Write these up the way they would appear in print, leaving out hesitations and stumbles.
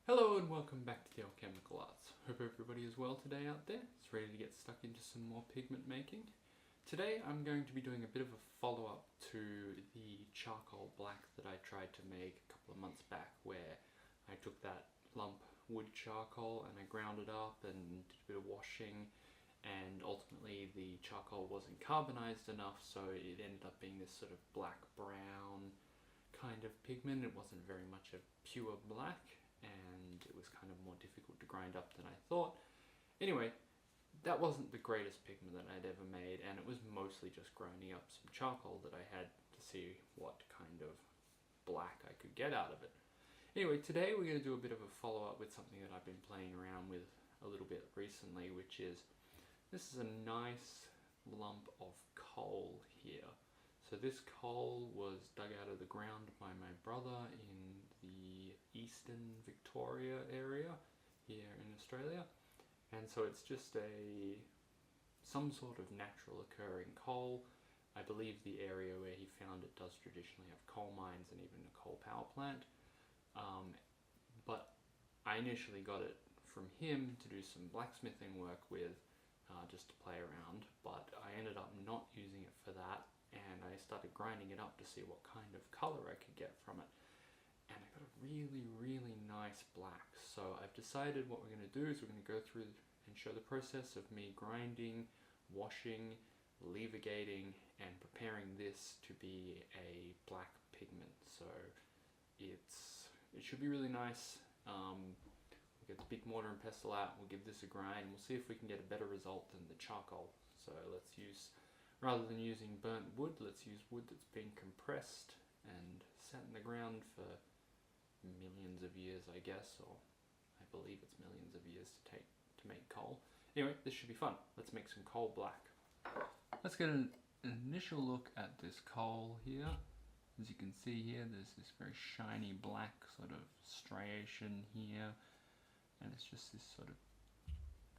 Hello and welcome back to the Alchemical Arts. Hope everybody is well today out there. It's ready to get stuck into some more pigment making. Today I'm going to be doing a bit of a follow-up to the charcoal black that I tried to make a couple of months back, where I took that lump wood charcoal and I ground it up and did a bit of washing, and ultimately the charcoal wasn't carbonized enough, so it ended up being this sort of black brown kind of pigment. It wasn't very much a pure black, and it was kind of more difficult to grind up than I thought. Anyway, that wasn't the greatest pigment that I'd ever made, and it was mostly just grinding up some charcoal that I had to see what kind of black I could get out of it. Anyway, today we're going to do a bit of a follow-up with something that I've been playing around with a little bit recently, which is, this is a nice lump of coal here. So this coal was dug out of the ground by my brother in the eastern Victoria area here in Australia. And so it's just some sort of natural occurring coal. I believe the area where he found it does traditionally have coal mines and even a coal power plant. But I initially got it from him to do some blacksmithing work with, just to play around, but I ended up not using it for that, and I started grinding it up to see what kind of colour I could get from it. And I got a really nice black. So I've decided what we're going to do is we're going to go through and show the process of me grinding, washing, levigating, and preparing this to be a black pigment. So it should be really nice. We'll get the big mortar and pestle out, we'll give this a grind, and we'll see if we can get a better result than the charcoal. So let's use, rather than using burnt wood, let's use wood that's been compressed and sat in the ground for millions of years, I guess, or I believe it's millions of years to make coal. Anyway, this should be fun. Let's make some coal black. Let's get an initial look at this coal here. As you can see here, there's this very shiny black sort of striation here, and it's just this sort of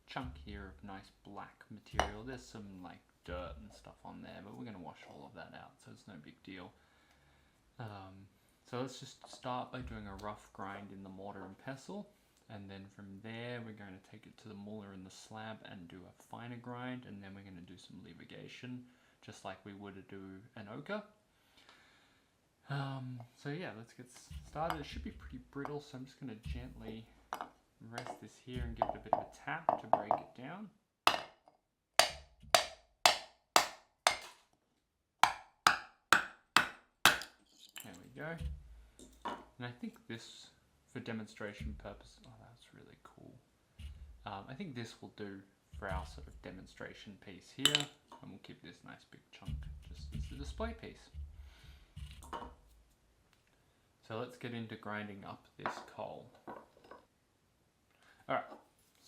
chunk here of nice black material. There's some like dirt and stuff on there, but we're going to wash all of that out, so it's no big deal. So let's just start by doing a rough grind in the mortar and pestle, and then from there we're going to take it to the muller and the slab and do a finer grind, and then we're going to do some levigation, just like we would do an ochre. So yeah, let's get started. It should be pretty brittle, so I'm just going to gently rest this here and give it a bit of a tap to break it down. There we go. And I think this, for demonstration purposes, oh, that's really cool. I think this will do for our sort of demonstration piece here, and we'll keep this nice big chunk just as a display piece. So let's get into grinding up this coal. Alright,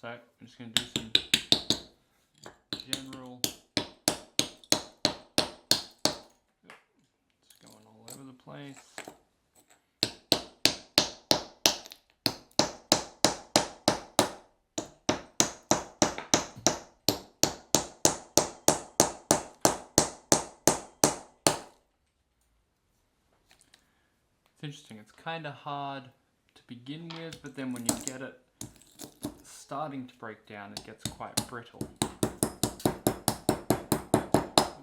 so I'm just going to do some general, it's going all over the place. It's interesting, it's kind of hard to begin with, but then when you get it starting to break down, it gets quite brittle.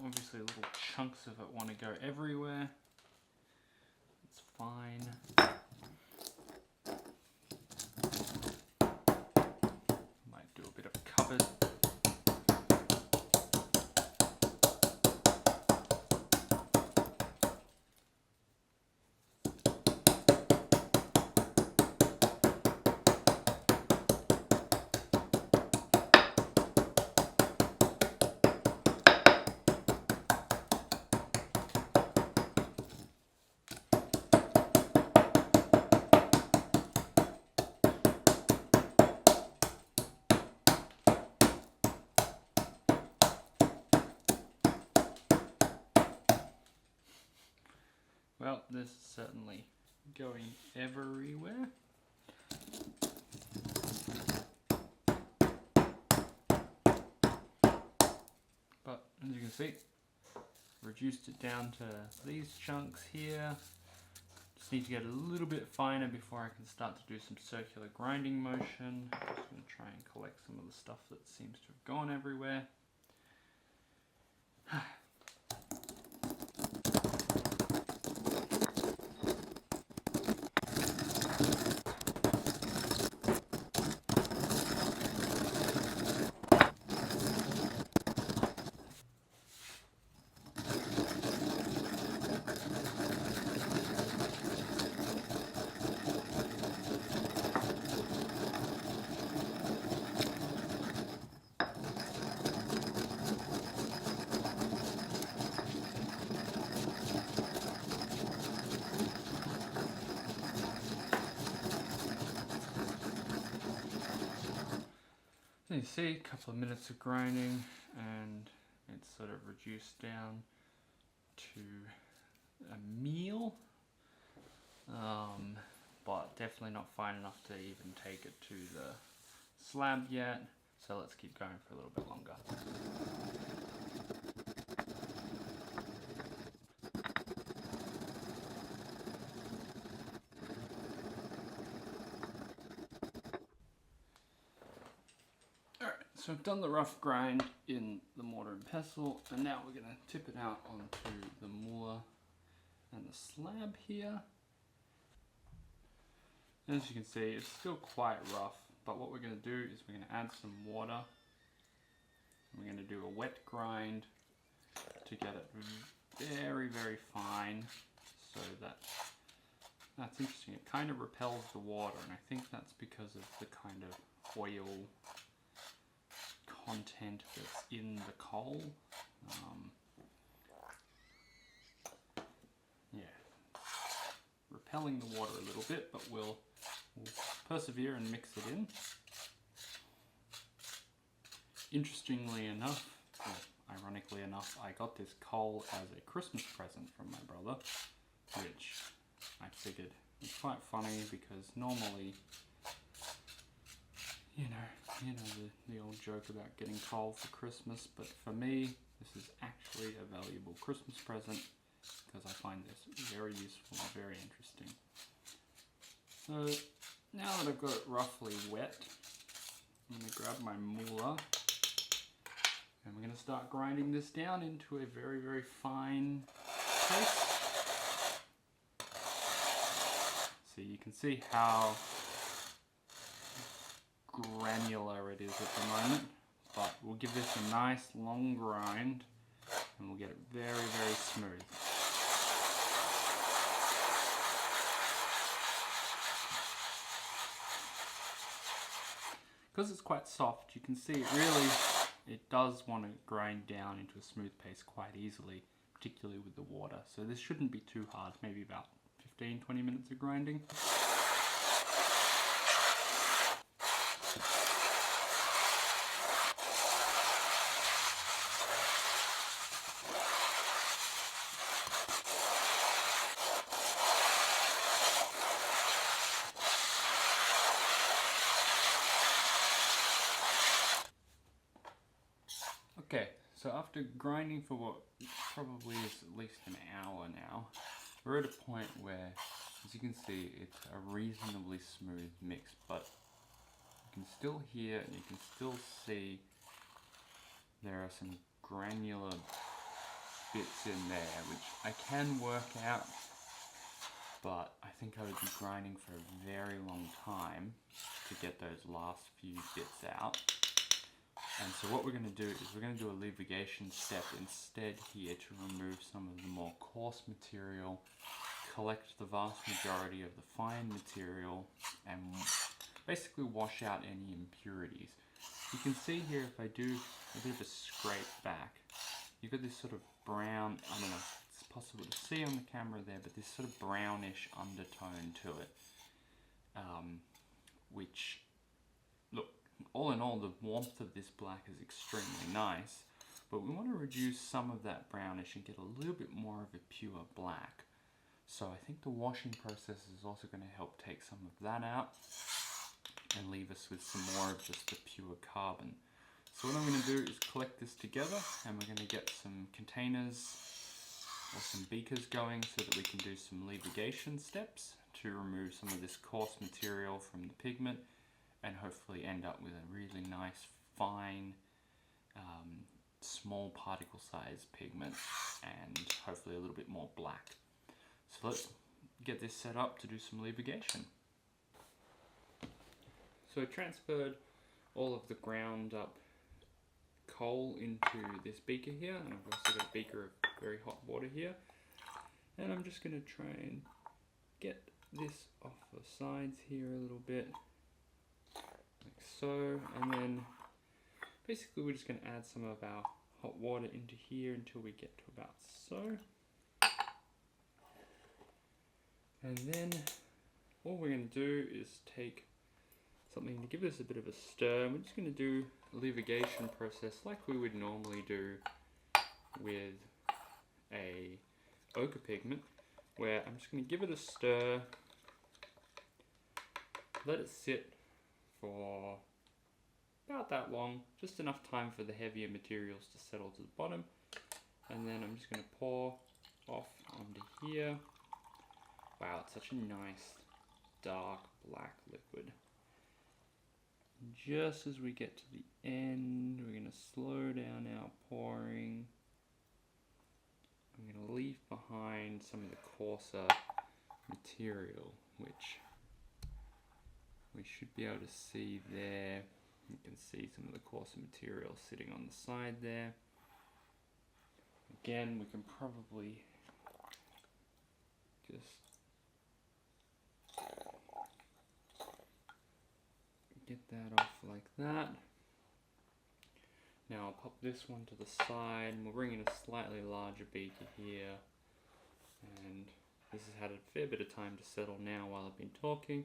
Obviously little chunks of it want to go everywhere. It's fine. Might do a bit of cupboard. Well, this is certainly going everywhere. But as you can see, reduced it down to these chunks here. Just need to get a little bit finer before I can start to do some circular grinding motion. Just going to try and collect some of the stuff that seems to have gone everywhere. So you see, a couple of minutes of grinding and it's sort of reduced down to a meal, but definitely not fine enough to even take it to the slab yet, so let's keep going for a little bit longer. So I've done the rough grind in the mortar and pestle, and now we're going to tip it out onto the moor and the slab here. As you can see, it's still quite rough, but what we're going to do is we're going to add some water. We're going to do a wet grind to get it very, very fine, so that's interesting. It kind of repels the water, and I think that's because of the kind of oil content that's in the coal. Yeah, repelling the water a little bit, but we'll persevere and mix it in. Interestingly enough, or ironically enough, I got this coal as a Christmas present from my brother, which I figured was quite funny because normally, you know the old joke about getting coal for Christmas, but for me this is actually a valuable Christmas present because I find this very useful and very interesting. So now that I've got it roughly wet, I'm going to grab my moolah and we're going to start grinding this down into a very, very fine paste. So you can see how granular it is at the moment, but we'll give this a nice long grind and we'll get it very, very smooth. Because it's quite soft, you can see it does want to grind down into a smooth paste quite easily, particularly with the water. So this shouldn't be too hard, maybe about 15-20 minutes of grinding. Okay, so after grinding for what probably is at least an hour now, we're at a point where, as you can see, it's a reasonably smooth mix, but you can still hear and you can still see there are some granular bits in there, which I can work out, but I think I would be grinding for a very long time to get those last few bits out. And so what we're going to do is we're going to do a levigation step instead here to remove some of the more coarse material, collect the vast majority of the fine material, and basically wash out any impurities. You can see here if I do a bit of a scrape back, you've got this sort of brown, I don't know if it's possible to see on the camera there, but this sort of brownish undertone to it, which, look, all in all, the warmth of this black is extremely nice, but we want to reduce some of that brownish and get a little bit more of a pure black. So I think the washing process is also going to help take some of that out and leave us with some more of just the pure carbon. So what I'm going to do is collect this together, and we're going to get some containers or some beakers going so that we can do some levigation steps to remove some of this coarse material from the pigment and hopefully end up with a really nice fine small particle size pigment and hopefully a little bit more black. So let's get this set up to do some levigation. So I transferred all of the ground up coal into this beaker here, and I've also got a beaker of very hot water here, and I'm just going to try and get this off the sides here a little bit, like so, and then basically we're just going to add some of our hot water into here until we get to about so. And then all we're going to do is take something to give this a bit of a stir. We're just going to do a levigation process like we would normally do with a ochre pigment, where I'm just going to give it a stir, let it sit for about that long, just enough time for the heavier materials to settle to the bottom, and then I'm just going to pour off onto here. Wow, it's such a nice dark black liquid. Just as we get to the end, we're going to slow down our pouring. I'm going to leave behind some of the coarser material, which we should be able to see there. You can see some of the coarser material sitting on the side there. Again, we can probably just get that off like that. Now I'll pop this one to the side, and we'll bring in a slightly larger beaker here. And this has had a fair bit of time to settle now while I've been talking.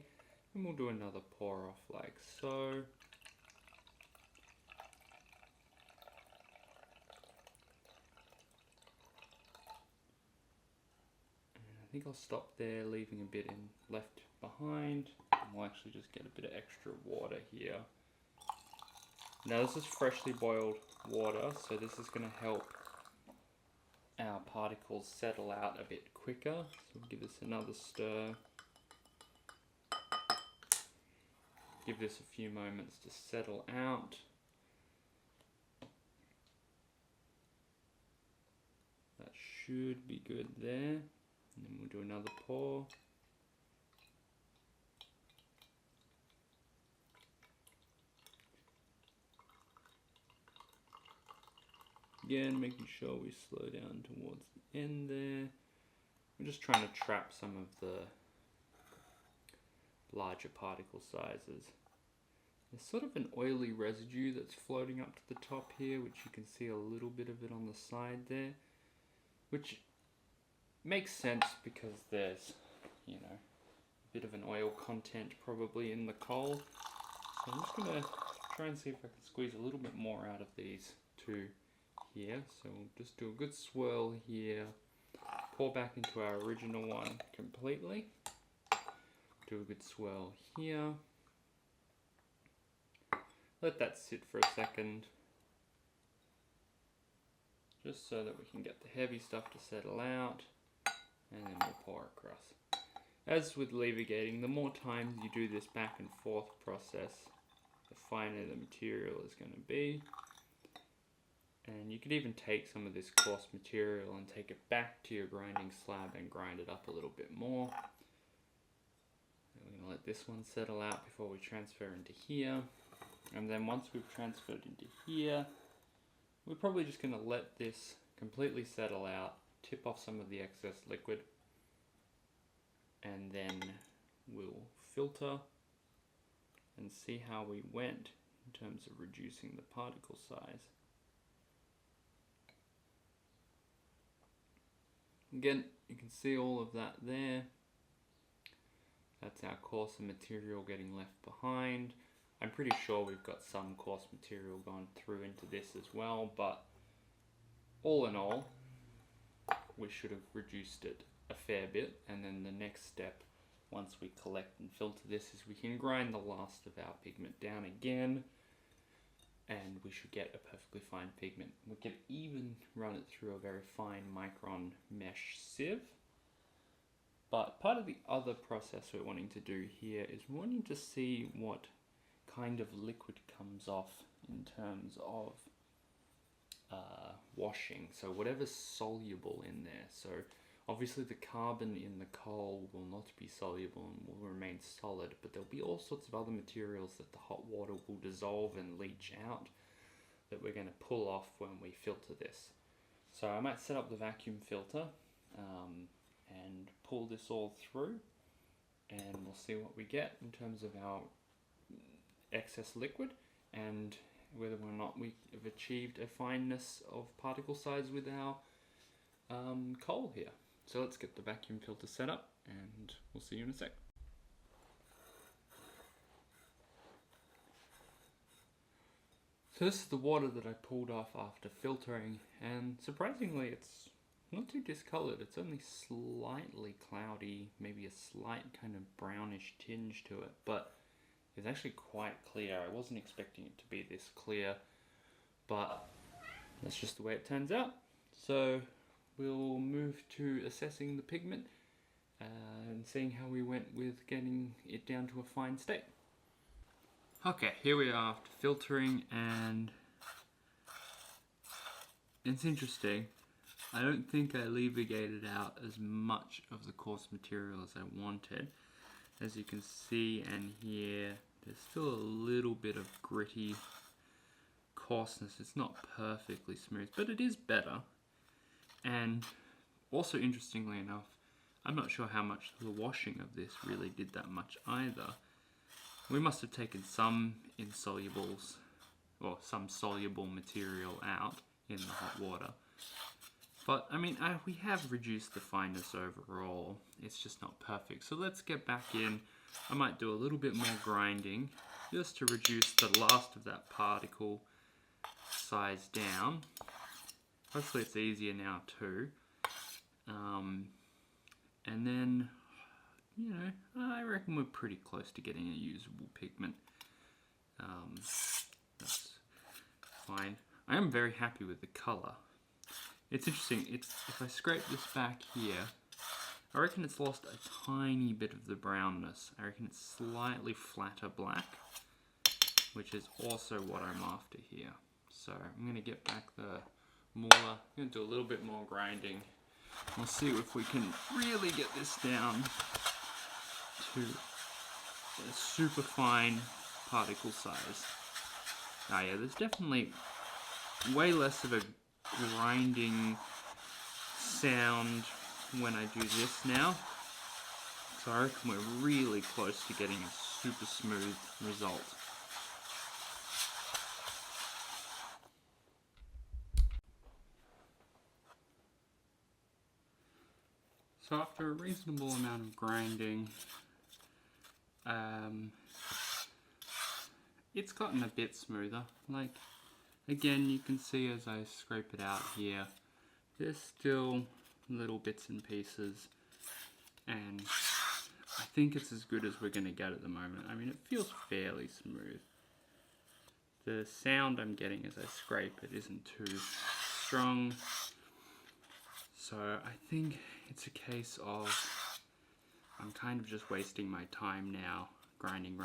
And we'll do another pour off like so. And I think I'll stop there, leaving a bit left behind. And we'll actually just get a bit of extra water here. Now this is freshly boiled water, so this is going to help our particles settle out a bit quicker. So we'll give this another stir. Give this a few moments to settle out. That should be good there. And then we'll do another pour. Again, making sure we slow down towards the end there. We're just trying to trap some of the larger particle sizes. There's sort of an oily residue that's floating up to the top here, which you can see a little bit of it on the side there, which makes sense because there's, you know, a bit of an oil content probably in the coal. So I'm just going to try and see if I can squeeze a little bit more out of these two here. So we'll just do a good swirl here, pour back into our original one completely, do a good swirl here, let that sit for a second, just so that we can get the heavy stuff to settle out, and then we'll pour across. As with levigating, the more times you do this back and forth process, the finer the material is going to be. And you could even take some of this coarse material and take it back to your grinding slab and grind it up a little bit more. And we're going to let this one settle out before we transfer into here. And then once we've transferred into here, we're probably just going to let this completely settle out, tip off some of the excess liquid, and then we'll filter and see how we went in terms of reducing the particle size. Again, you can see all of that there. That's our coarser material getting left behind. I'm pretty sure we've got some coarse material gone through into this as well, but all in all, we should have reduced it a fair bit. And then the next step, once we collect and filter this, is we can grind the last of our pigment down again. and we should get a perfectly fine pigment. We can even run it through a very fine micron mesh sieve. But part of the other process we're wanting to do here is we're wanting to see what kind of liquid comes off in terms of washing. So whatever's soluble in there. So obviously the carbon in the coal will not be soluble and will remain solid, but there'll be all sorts of other materials that the hot water will dissolve and leach out that we're going to pull off when we filter this. So I might set up the vacuum filter and pull this all through, and we'll see what we get in terms of our excess liquid and whether or not we have achieved a fineness of particle size with our coal here. So let's get the vacuum filter set up and we'll see you in a sec. So this is the water that I pulled off after filtering, and surprisingly it's not too discolored. It's only slightly cloudy, maybe a slight kind of brownish tinge to it, but it's actually quite clear. I wasn't expecting it to be this clear, but that's just the way it turns out. So we'll move to assessing the pigment and seeing how we went with getting it down to a fine state. Okay, here we are after filtering, and it's interesting. I don't think I levigated out as much of the coarse material as I wanted. As you can see and hear, there's still a little bit of gritty coarseness. It's not perfectly smooth, but it is better. And also, interestingly enough, I'm not sure how much the washing of this really did that much either. We must have taken some insolubles, or some soluble material out in the hot water. But, I mean, we have reduced the fineness overall. It's just not perfect. So let's get back in. I might do a little bit more grinding just to reduce the last of that particle size down. Hopefully it's easier now too. And then, you know, I reckon we're pretty close to getting a usable pigment. That's fine. I am very happy with the colour. It's interesting, if I scrape this back here, I reckon it's lost a tiny bit of the brownness. I reckon it's slightly flatter black, which is also what I'm after here. So I'm going to get back the mauler, I'm going to do a little bit more grinding. We'll see if we can really get this down to a super fine particle size. Ah yeah, there's definitely way less of a grinding sound when I do this now. So I reckon we're really close to getting a super smooth result. So after a reasonable amount of grinding, it's gotten a bit smoother. Like, again, you can see as I scrape it out here, there's still little bits and pieces, and I think it's as good as we're going to get at the moment. I mean, it feels fairly smooth. The sound I'm getting as I scrape it isn't too strong, so I think it's a case of I'm kind of just wasting my time now, grinding,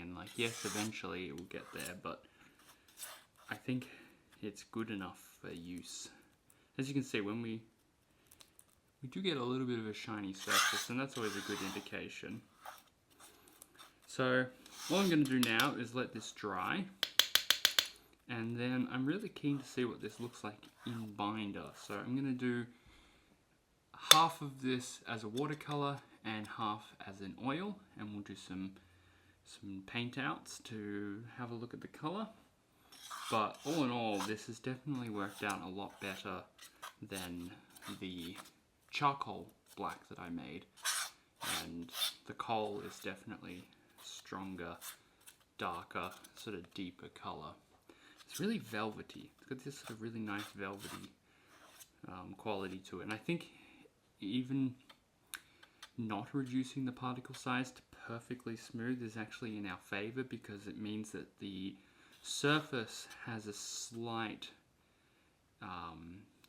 and like, yes, eventually it will get there, but I think it's good enough for use. As you can see, when we do get a little bit of a shiny surface, and that's always a good indication. So all I'm going to do now is let this dry, and then I'm really keen to see what this looks like in binder. So I'm going to do half of this as a watercolor and half as an oil, and we'll do some paint outs to have a look at the color. But all in all, this has definitely worked out a lot better than the charcoal black that I made, and the coal is definitely stronger, darker, sort of deeper color. It's really velvety. It's got this sort of really nice velvety quality to it, and I think even not reducing the particle size to perfectly smooth is actually in our favor, because it means that the surface has a slight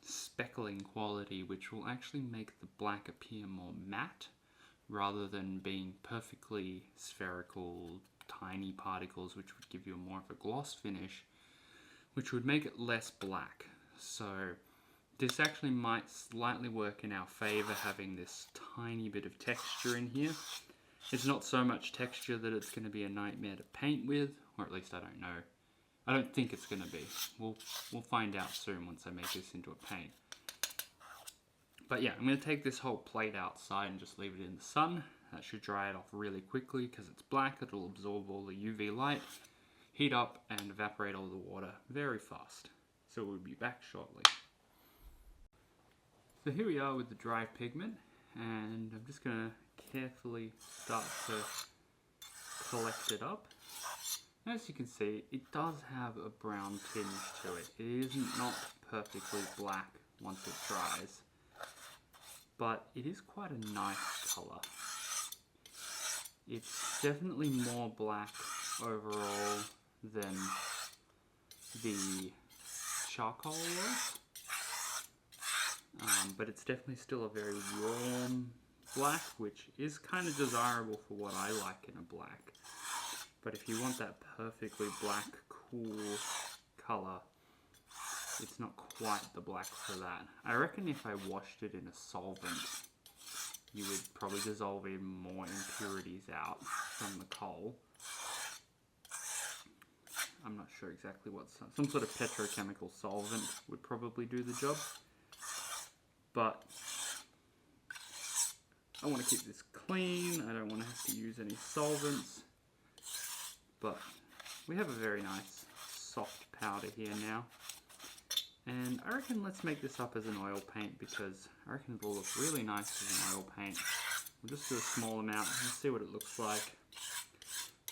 speckling quality, which will actually make the black appear more matte rather than being perfectly spherical, tiny particles, which would give you more of a gloss finish, which would make it less black. So this actually might slightly work in our favor, having this tiny bit of texture in here. It's not so much texture that it's going to be a nightmare to paint with, or at least I don't know. I don't think it's going to be. We'll find out soon once I make this into a paint. But yeah, I'm going to take this whole plate outside and just leave it in the sun. That should dry it off really quickly because it's black. It'll absorb all the UV light, heat up and evaporate all the water very fast. So we'll be back shortly. So here we are with the dry pigment, and I'm just going to carefully start to collect it up. As you can see, it does have a brown tinge to it. It is not perfectly black once it dries, but it is quite a nice colour. It's definitely more black overall than the charcoal was, but it's definitely still a very warm black, which is kind of desirable for what I like in a black. But if you want that perfectly black, cool colour, it's not quite the black for that. I reckon if I washed it in a solvent, you would probably dissolve even more impurities out from the coal. I'm not sure exactly what, some sort of petrochemical solvent would probably do the job. But I want to keep this clean. I don't want to have to use any solvents. But we have a very nice soft powder here now. And I reckon let's make this up as an oil paint, because I reckon it'll look really nice as an oil paint. We'll just do a small amount and see what it looks like.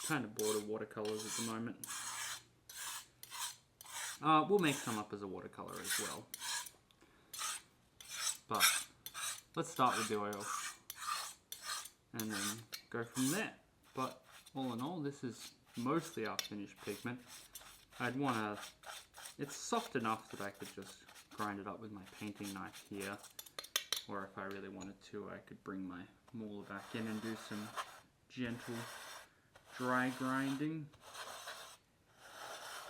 Kind of bored of watercolours at the moment. We'll make some up as a watercolour as well. But let's start with the oil and then go from there. But all in all, this is mostly our finished pigment. I'd want to, it's soft enough that I could just grind it up with my painting knife here, or if I really wanted to, I could bring my mauler back in and do some gentle dry grinding.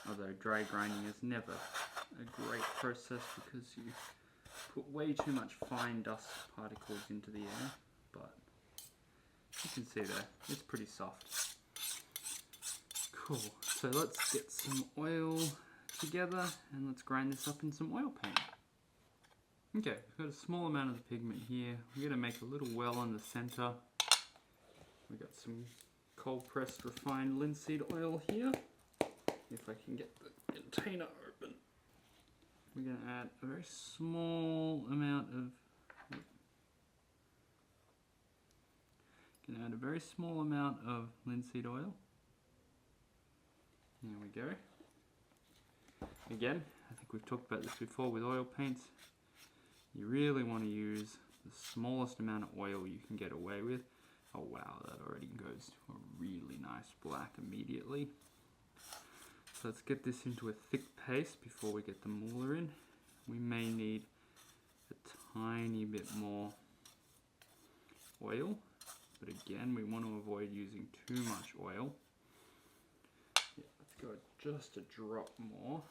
Although dry grinding is never a great process because you put way too much fine dust particles into the air, but you can see there, it's pretty soft. Cool, so let's get some oil together and let's grind this up in some oil paint. Okay, we've got a small amount of the pigment here. We're going to make a little well in the center. We've got some cold pressed refined linseed oil here. If I can get the container open. We're going to add a very small amount of linseed oil. There we go. Again, I think we've talked about this before with oil paints. You really want to use the smallest amount of oil you can get away with. Oh wow, that already goes to a really nice black immediately. So let's get this into a thick paste before we get the mauler in. We may need a tiny bit more oil, but again, we want to avoid using too much oil. Yeah, let's go just a drop more.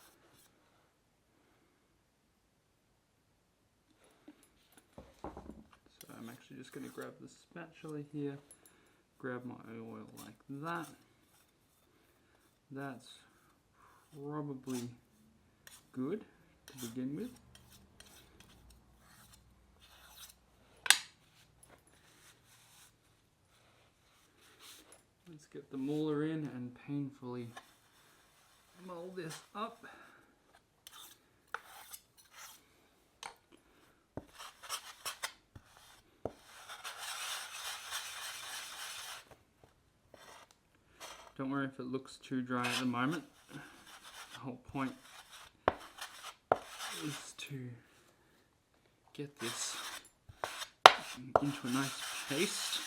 So I'm actually just going to grab the spatula here, grab my oil like that. That's probably good to begin with. Let's get the mauler in and painfully mold this up. Don't worry if it looks too dry at the moment. The whole point is to get this into a nice paste.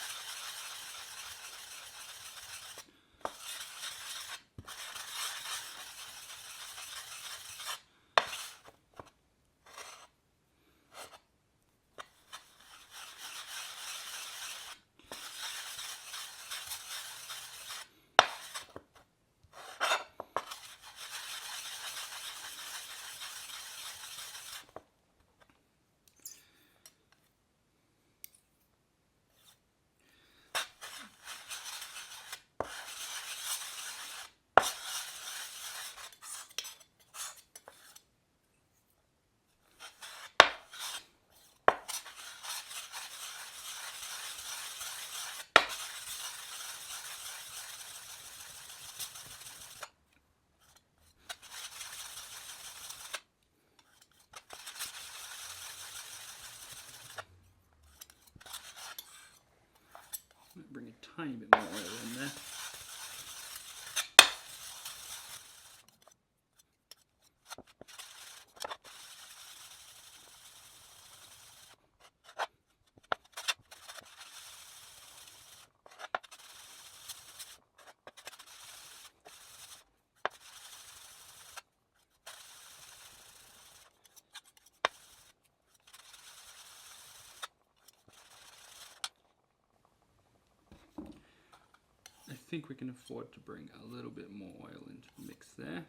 think we can afford to bring a little bit more oil into the mix there.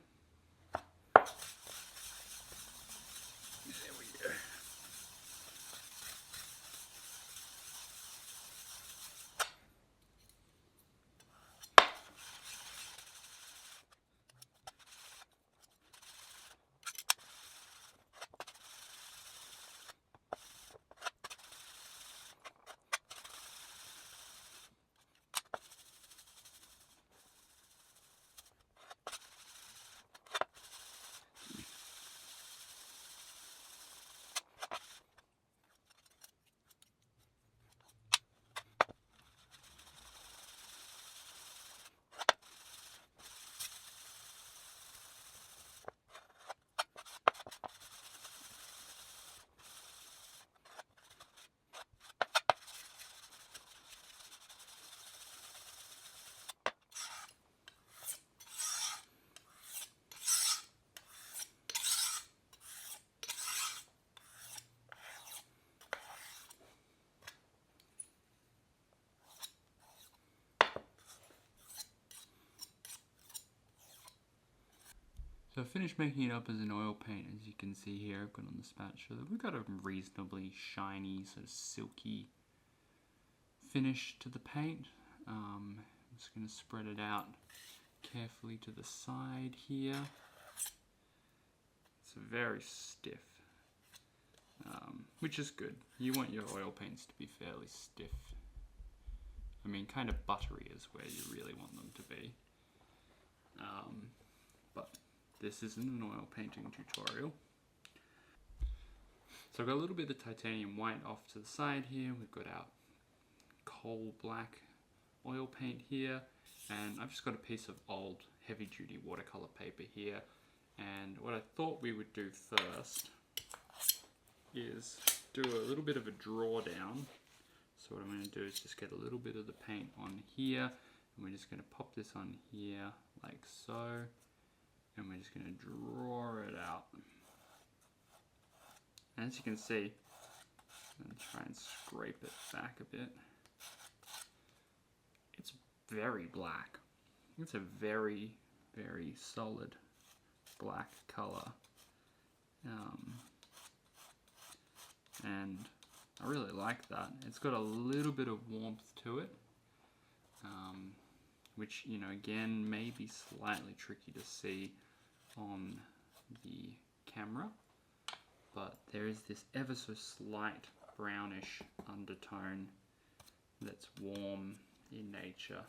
There we go. So I finished making it up as an oil paint, as you can see here. I've got on the spatula. We've got a reasonably shiny, sort of silky finish to the paint. I'm just going to spread it out carefully to the side here. It's very stiff, which is good. You want your oil paints to be fairly stiff. I mean, kind of buttery is where you really want them to be. But this isn't an oil painting tutorial. So I've got a little bit of titanium white off to the side here. We've got our coal black oil paint here, and I've just got a piece of old heavy duty watercolor paper here. And what I thought we would do first is do a little bit of a drawdown. So what I'm going to do is just get a little bit of the paint on here, and we're just going to pop this on here like so, and we're just going to draw it out. And as you can see, I'm going to try and scrape it back a bit. It's very black. It's a very, very solid black color. And I really like that. It's got a little bit of warmth to it, which, you know, again, may be slightly tricky to see on the camera, but there is this ever so slight brownish undertone that's warm in nature.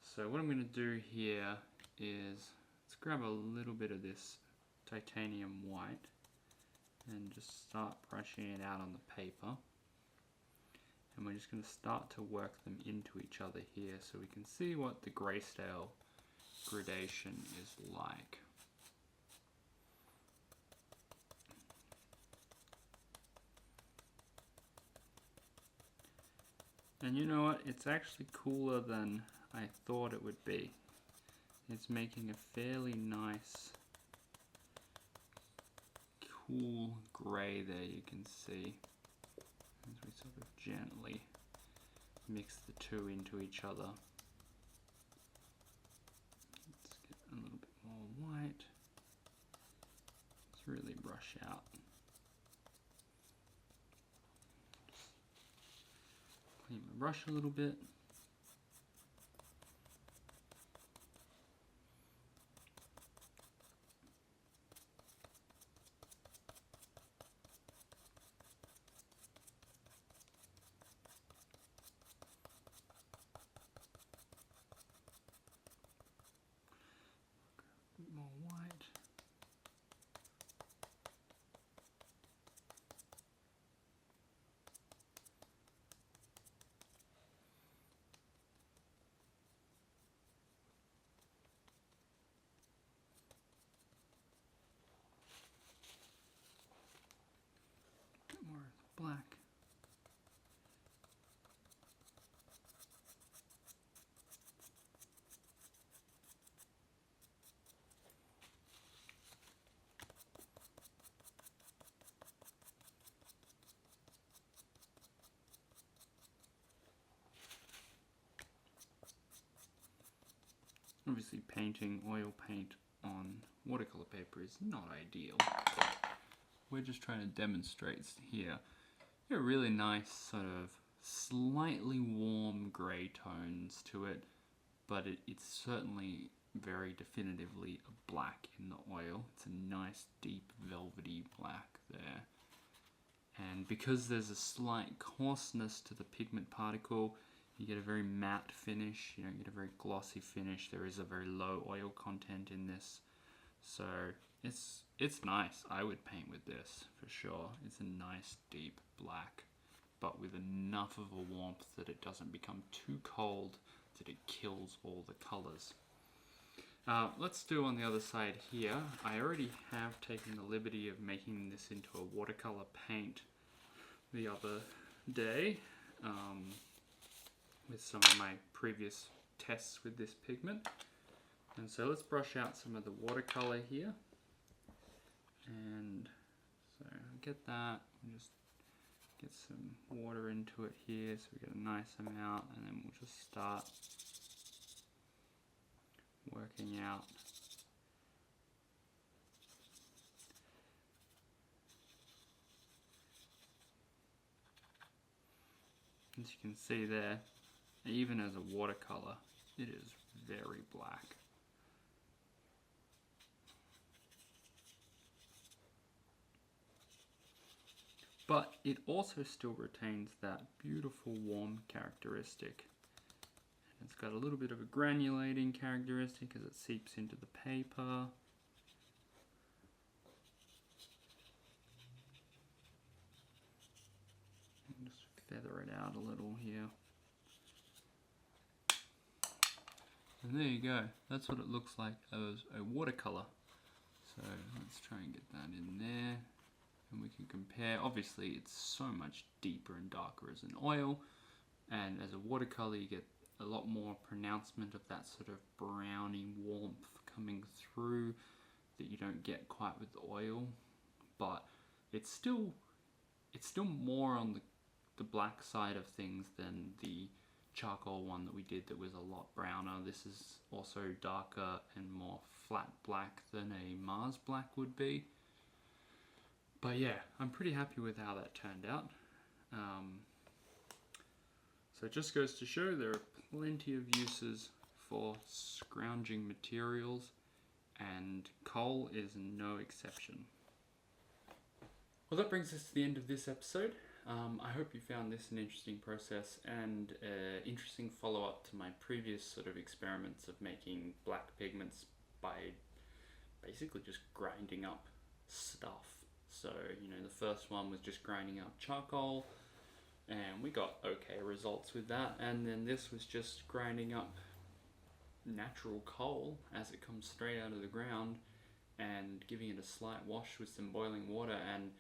So what I'm going to do here is let's grab a little bit of this titanium white and just start brushing it out on the paper. And we're just going to start to work them into each other here so we can see what the grayscale gradation is like. And you know what? It's actually cooler than I thought it would be. It's making a fairly nice cool grey there, you can see, as we sort of gently mix the two into each other. Let's get a little bit more white. Let's really brush out. Just clean my brush a little bit. More white. Obviously painting oil paint on watercolor paper is not ideal, but we're just trying to demonstrate here. There are really nice sort of slightly warm grey tones to it, but it's certainly very definitively a black in the oil. It's a nice deep velvety black there. And because there's a slight coarseness to the pigment particle, you get a very matte finish. You don't get a very glossy finish. There is a very low oil content in this. So it's nice. I would paint with this for sure. It's a nice deep black, but with enough of a warmth that it doesn't become too cold that it kills all the colors. Let's do on the other side here. I already have taken the liberty of making this into a watercolor paint the other day with some of my previous tests with this pigment. And so let's brush out some of the watercolor here. And so get that, we'll just get some water into it here so we get a nice amount, and then we'll just start working out as you can see there, even as a watercolor, it is very black. But it also still retains that beautiful warm characteristic. And it's got a little bit of a granulating characteristic as it seeps into the paper. And just feather it out a little here. And there you go. That's what it looks like as a watercolor. So let's try and get that in there. And we can compare. Obviously it's so much deeper and darker as an oil, and as a watercolor you get a lot more pronouncement of that sort of browny warmth coming through that you don't get quite with the oil, but it's still more on the black side of things than the charcoal one that we did that was a lot browner. This is also darker and more flat black than a Mars black would be. But yeah, I'm pretty happy with how that turned out. So it just goes to show there are plenty of uses for scrounging materials, and coal is no exception. Well, that brings us to the end of this episode. I hope you found this an interesting process and an interesting follow-up to my previous sort of experiments of making black pigments by basically just grinding up stuff. So, you know, the first one was just grinding up charcoal, and we got okay results with that. And then this was just grinding up natural coal as it comes straight out of the ground and giving it a slight wash with some boiling water. And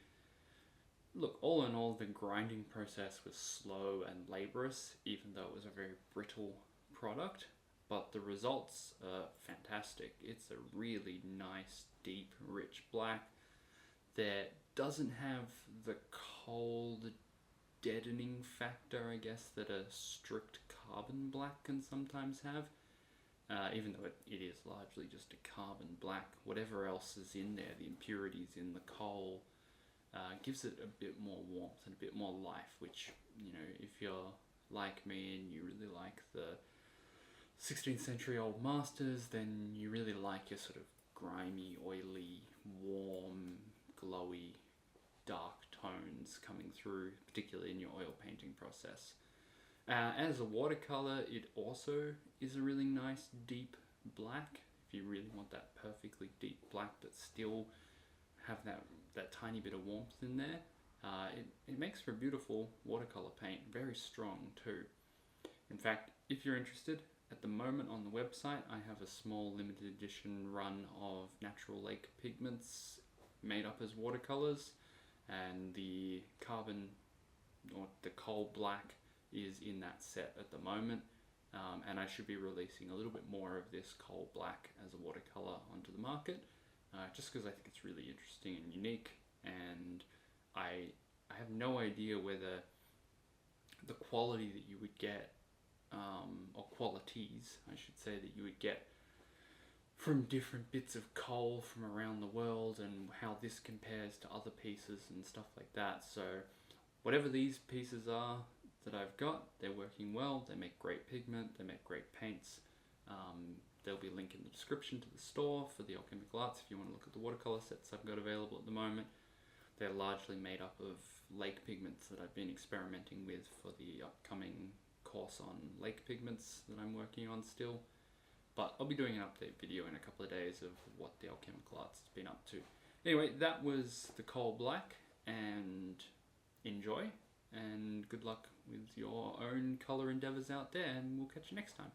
look, all in all, the grinding process was slow and laborious, even though it was a very brittle product. But the results are fantastic. It's a really nice, deep, rich black that doesn't have the cold deadening factor, I guess, that a strict carbon black can sometimes have. Even though it is largely just a carbon black, whatever else is in there, the impurities in the coal, gives it a bit more warmth and a bit more life, which, you know, if you're like me and you really like the 16th century old masters, then you really like your sort of grimy, oily, warm, glowy, dark tones coming through, particularly in your oil painting process. As a watercolor, it also is a really nice deep black. If you really want that perfectly deep black but still have that tiny bit of warmth in there, it makes for a beautiful watercolor paint, very strong too. In fact, if you're interested, at the moment on the website I have a small limited edition run of natural lake pigments made up as watercolors, and the carbon or the coal black is in that set at the moment, and I should be releasing a little bit more of this coal black as a watercolor onto the market, just because I think it's really interesting and unique. And I have no idea whether the quality that you would get, or qualities I should say, that you would get from different bits of coal from around the world and how this compares to other pieces and stuff like that. So whatever these pieces are that I've got, they're working well, they make great pigment, they make great paints. There'll be a link in the description to the store for the Alchemical Arts if you want to look at the watercolour sets I've got available at the moment. They're largely made up of lake pigments that I've been experimenting with for the upcoming course on lake pigments that I'm working on still. But I'll be doing an update video in a couple of days of what the Alchemical Arts has been up to. Anyway, that was the coal black, and enjoy, and good luck with your own colour endeavours out there, and we'll catch you next time.